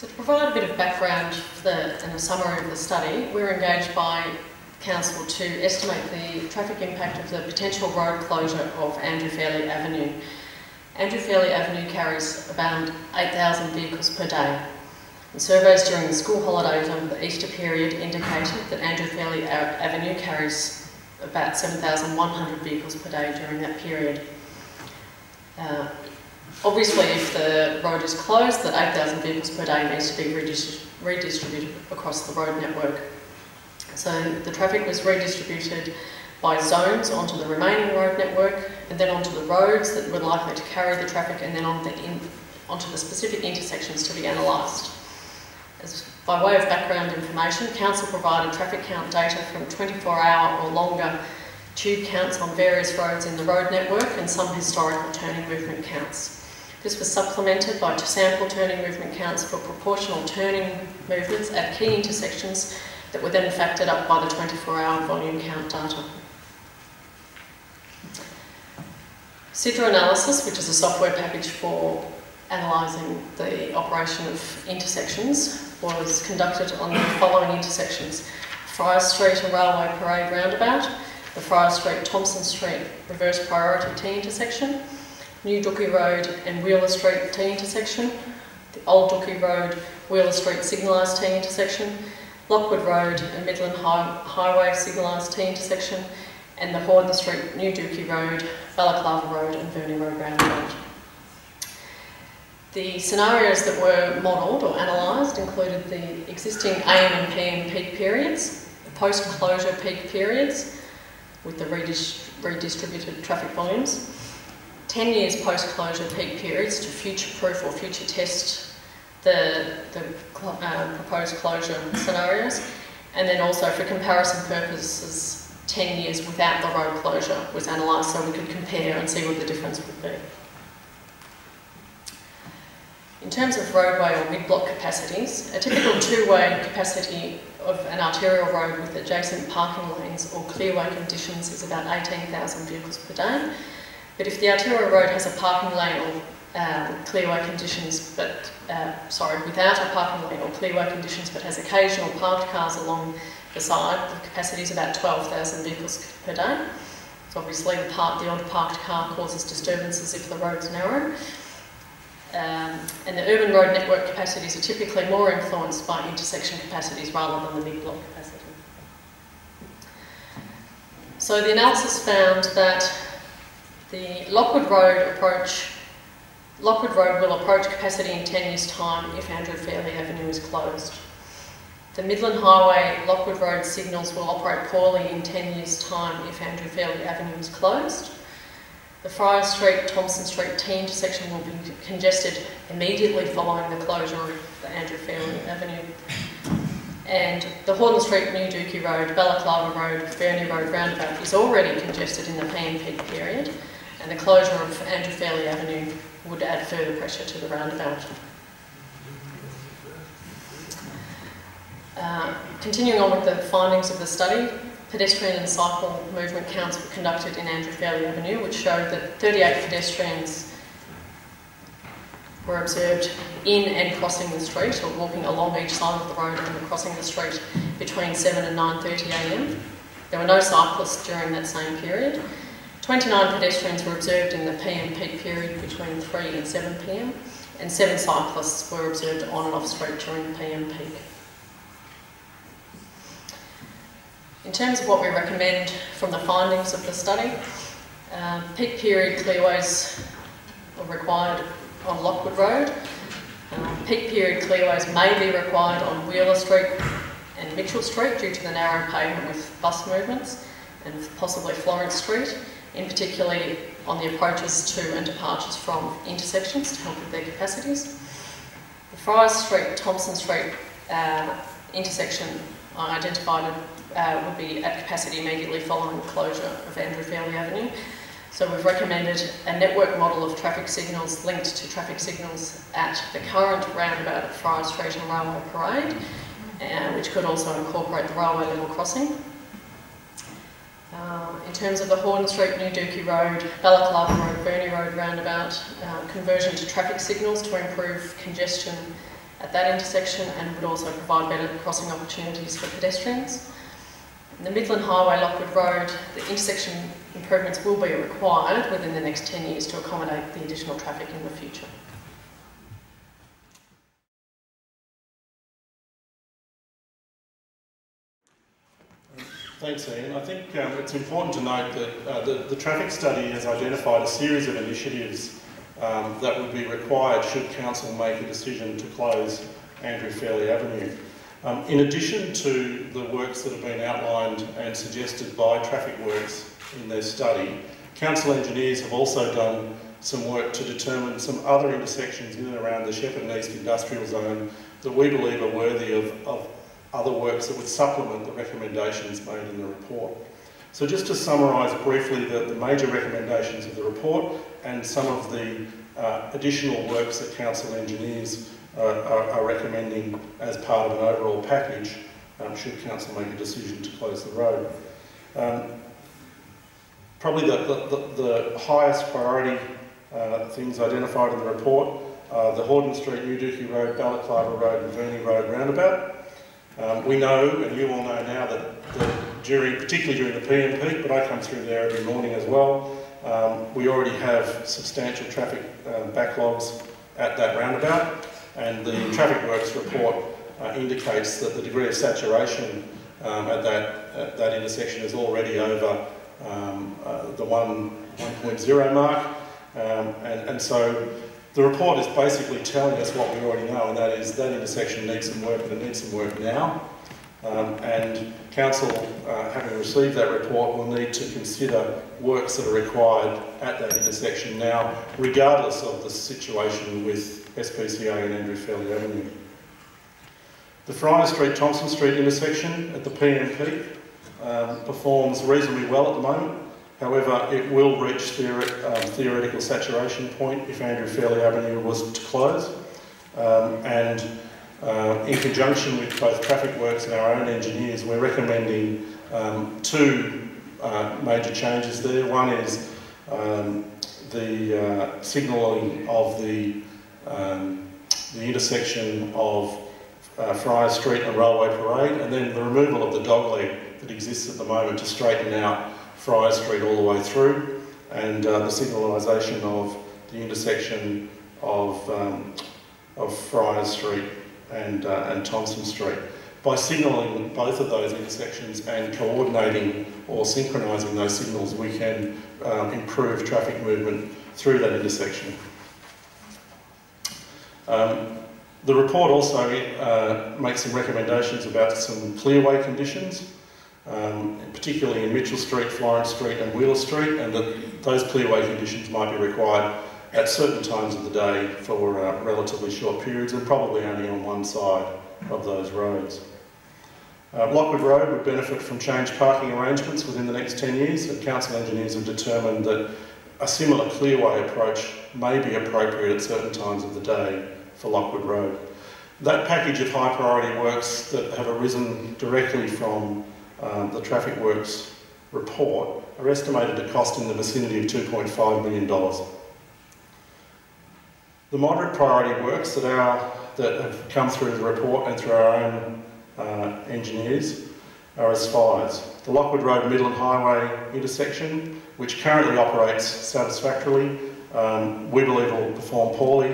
So to provide a bit of background and a summary of the study, we were engaged by Council to estimate the traffic impact of the potential road closure of Andrew Fairley Avenue. Andrew Fairley Avenue carries about 8,000 vehicles per day. And surveys during the school holidays over the Easter period indicated that Andrew Fairley Avenue carries about 7,100 vehicles per day during that period. Obviously, if the road is closed, that 8,000 vehicles per day needs to be redistributed across the road network. So the traffic was redistributed by zones onto the remaining road network, and then onto the roads that were likely to carry the traffic, and then onto the specific intersections to be analysed. By way of background information, Council provided traffic count data from 24-hour or longer tube counts on various roads in the road network and some historical turning movement counts. This was supplemented by sample turning movement counts for proportional turning movements at key intersections that were then factored up by the 24-hour volume count data. Sidra Analysis, which is a software package for analysing the operation of intersections, was conducted on the following intersections: Friars Street and Railway Parade roundabout, the Friars Street Thompson Street reverse priority T intersection, New Dookie Road and Wheeler Street T intersection, the Old Dookie Road, Wheeler Street signalised T intersection, Lockwood Road and Midland Highway signalised T intersection, and the Horden Street, New Dookie Road, Balaclava Road and Verney Road roundabout. The scenarios that were modelled or analysed included the existing AM and PM peak periods, the post-closure peak periods with the redistributed traffic volumes, 10 years post-closure peak periods to future-proof or future test the proposed closure scenarios, and then also for comparison purposes 10 years without the road closure was analysed so we could compare and see what the difference would be. In terms of roadway or mid-block capacities, a typical two-way capacity of an arterial road with adjacent parking lanes or clearway conditions is about 18,000 vehicles per day. But if the arterial road has a parking lane or clearway conditions, without a parking lane or clearway conditions, but has occasional parked cars along the side, the capacity is about 12,000 vehicles per day. So obviously the odd parked car causes disturbances if the road's narrow. And the urban road network capacities are typically more influenced by intersection capacities rather than the mid-block capacity. So the analysis found that the Lockwood Road will approach capacity in 10 years' time if Andrew Fairley Avenue is closed. The Midland Highway Lockwood Road signals will operate poorly in 10 years' time if Andrew Fairley Avenue is closed. The Friars Street Thompson Street T intersection will be congested immediately following the closure of the Andrew Fairley Avenue. And the Horden Street, New Dookie Road, Balaclava Road, Verney Road roundabout is already congested in the PM peak period, and the closure of Andrew Fairley Avenue would add further pressure to the roundabout. Continuing on with the findings of the study, pedestrian and cycle movement counts were conducted in Andrew Fairley Avenue, which showed that 38 pedestrians were observed in and crossing the street, or walking along each side of the road and crossing the street between 7 and 9:30 a.m. There were no cyclists during that same period. 29 pedestrians were observed in the PM peak period between 3 and 7 p.m, and 7 cyclists were observed on and off street during the PM peak. In terms of what we recommend from the findings of the study, peak period clearways are required on Lockwood Road. Peak period clearways may be required on Wheeler Street and Mitchell Street due to the narrow pavement with bus movements, and possibly Florence Street, in particularly on the approaches to and departures from intersections to help with their capacities. The Friars Street Thompson Street intersection identified would be at capacity immediately following the closure of Andrew Fairley Avenue. So we've recommended a network model of traffic signals linked to traffic signals at the current roundabout at Friars Street and Railway Parade, which could also incorporate the railway level crossing. In terms of the Horden Street, New Dookie Road, Balaclava Road, Verney Road roundabout, conversion to traffic signals to improve congestion at that intersection and would also provide better crossing opportunities for pedestrians. In the Midland Highway, Lockwood Road, the intersection improvements will be required within the next 10 years to accommodate the additional traffic in the future. Thanks, Ian. I think it's important to note that the traffic study has identified a series of initiatives that would be required should Council make a decision to close Andrew Fairley Avenue. In addition to the works that have been outlined and suggested by Traffic Works in their study, Council engineers have also done some work to determine some other intersections in and around the Shepparton East Industrial Zone that we believe are worthy of other works that would supplement the recommendations made in the report. So just to summarise briefly the major recommendations of the report and some of the additional works that Council engineers are recommending as part of an overall package should Council make a decision to close the road. Probably the highest priority things identified in the report are the Hordern Street, New Dookie Road, Balaclava Road and Verney Road roundabout. We know, and you all know now, that particularly during the PM peak, but I come through there every morning as well, we already have substantial traffic backlogs at that roundabout, and the Traffic Works report indicates that the degree of saturation at that intersection is already over the 1.0 mark, and so the report is basically telling us what we already know, and that is that intersection needs some work, and it needs some work now. And Council, having received that report, will need to consider works that are required at that intersection now, regardless of the situation with SPCA and Andrew Fairley Avenue. The Friar Street, Thompson Street intersection at the PM peak performs reasonably well at the moment. However, it will reach theoretical saturation point if Andrew Fairley Avenue was to close. In conjunction with both Traffic Works and our own engineers, we're recommending two major changes there. One is the signalling of the intersection of Friar Street and Railway Parade, and then the removal of the dogleg that exists at the moment to straighten out Friar Street all the way through, and the signalisation of the intersection of Friar Street and Thompson Street. By signalling both of those intersections and coordinating or synchronising those signals, we can improve traffic movement through that intersection. The report also makes some recommendations about some clearway conditions, particularly in Mitchell Street, Florence Street and Wheeler Street, and that those clearway conditions might be required at certain times of the day for relatively short periods, and probably only on one side of those roads. Lockwood Road would benefit from changed parking arrangements within the next 10 years, and Council engineers have determined that a similar clearway approach may be appropriate at certain times of the day for Lockwood Road. That package of high priority works that have arisen directly from the Traffic Works report are estimated to cost in the vicinity of $2.5 million. The moderate priority works that have come through the report and through our own engineers are as follows. The Lockwood Road Midland Highway intersection, which currently operates satisfactorily, we believe will perform poorly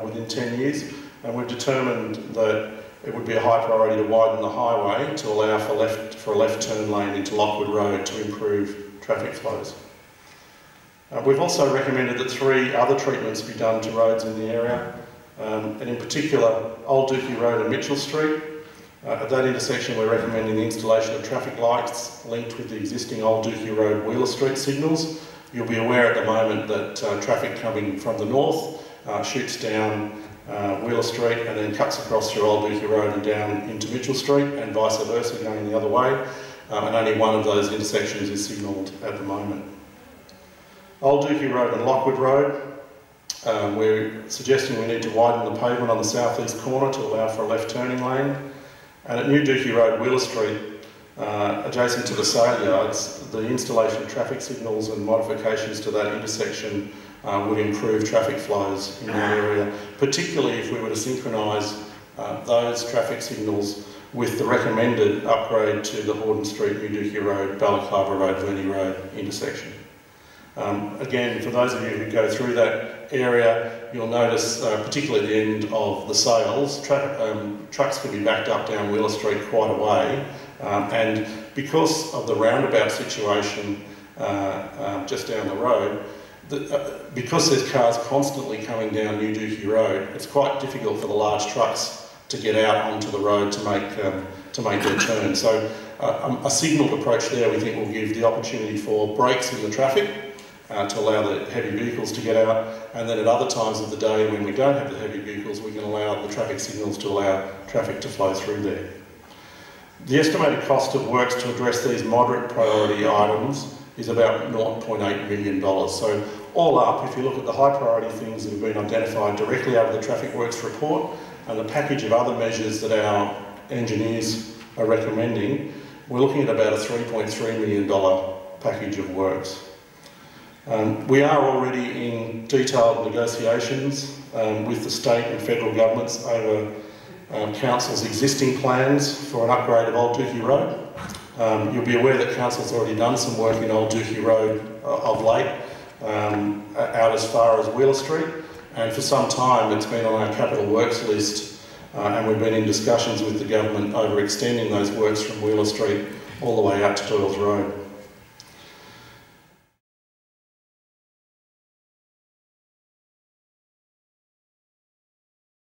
within 10 years, and we've determined that it would be a high priority to widen the highway to allow for a left turn lane into Lockwood Road to improve traffic flows. We've also recommended that 3 other treatments be done to roads in the area, and in particular Old Dookie Road and Mitchell Street. At that intersection we're recommending the installation of traffic lights linked with the existing Old Dookie Road Wheeler Street signals. You'll be aware at the moment that traffic coming from the north shoots down Wheeler Street and then cuts across through Old Dookie Road and down into Mitchell Street, and vice versa going the other way, and only one of those intersections is signalled at the moment. Old Dookie Road and Lockwood Road, we're suggesting we need to widen the pavement on the southeast corner to allow for a left turning lane, and at New Dookie Road, Wheeler Street, adjacent to the sale yards, the installation of traffic signals and modifications to that intersection would improve traffic flows in that area, particularly if we were to synchronise those traffic signals with the recommended upgrade to the Hordern Street, New Dookie Road, Balaclava Road, Verney Road intersection. Again, for those of you who go through that area, you'll notice, particularly at the end of the sales, trucks can be backed up down Wheeler Street quite a way, and because of the roundabout situation just down the road, because there's cars constantly coming down New Dookie Road, it's quite difficult for the large trucks to get out onto the road to make their turn. So a signalled approach there we think will give the opportunity for breaks in the traffic to allow the heavy vehicles to get out, and then at other times of the day when we don't have the heavy vehicles, we can allow the traffic signals to allow traffic to flow through there. The estimated cost of works to address these moderate priority items is about $0.8 million. So all up, if you look at the high priority things that have been identified directly out of the Traffic Works report and the package of other measures that our engineers are recommending, we're looking at about a $3.3 million package of works. We are already in detailed negotiations with the state and federal governments over Council's existing plans for an upgrade of Old Dookie Road. You'll be aware that Council's already done some work in Old Dookie Road of late, out as far as Wheeler Street, and for some time it's been on our capital works list, and we've been in discussions with the government over extending those works from Wheeler Street all the way out to Doyles Road.